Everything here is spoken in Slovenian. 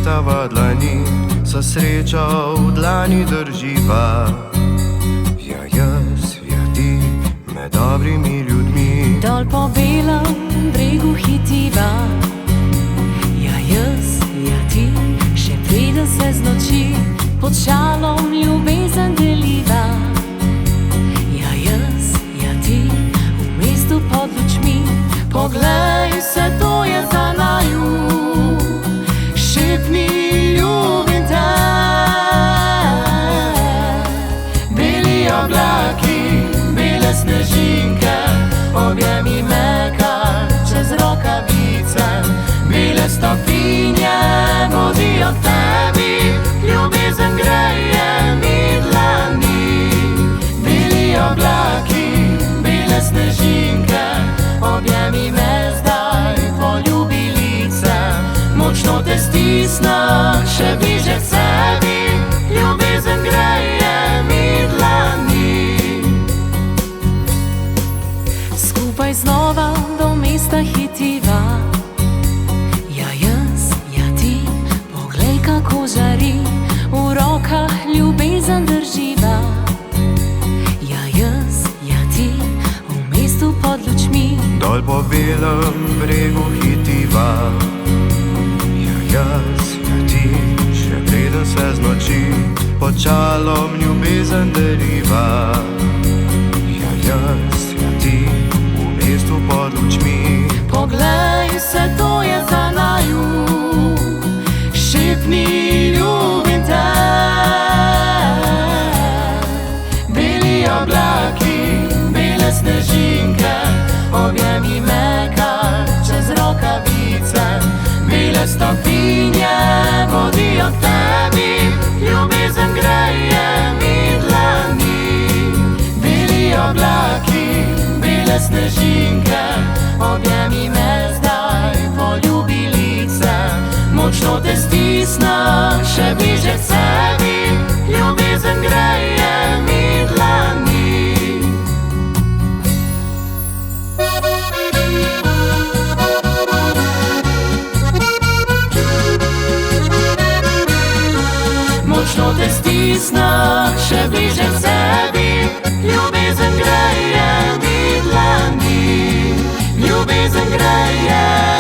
splitava dlani, sa sreča v dlani drživa. Ja, jaz, ja, ti, med dobrimi ljudmi. Dol po belem bregu hitiva. Ja, jaz, ja, ti, še preden se znoči, pod šalom ljubezen deliva. Ja, jaz, ja, ti, v mestu pod lučmi, poglej, vse to je za naju. Šepni, ljubim te. Beli oblaki, bele snežinke, objemi me kar čez rokavice. Bele stopinje vodijo k tebi, ljubezen greje mi dlani. Beli oblaki, bele snežinke, objemi me zdaj, poljubi lice. Močno te stisnem, še bliže k sebi, ljubezen greje mi dlani. Skupaj znova do mesta hitiva. Ja, jaz, ja, ti, poglej, kako žari, v rokah ljubezen drživa. Ja, jaz, ja, ti, v mestu pod lučmi, Dol po belem bregu hitiva. Ja, jaz, ja, ti, še preden se znoči, pod šalom ljubezen deriva. Ja, jaz, ja, ti, v mestu pod lučmi. poglej, vse to je za naju. Šepni, ljubim te. Beli oblaki, bele snežinke, objemi me kar čez rokavice. Bele stopinje vodijo k tebi, ljubezen greje mi dlani. Beli oblaki, bele snežinke, objemi me zdaj, poljubi lice. Močno te stisnem, še bliže k sebi, ljubezen greje mi dlani. Močno te stisnem, še bliže k sebi, ljubezen greje mi dlani. Ljubezen greje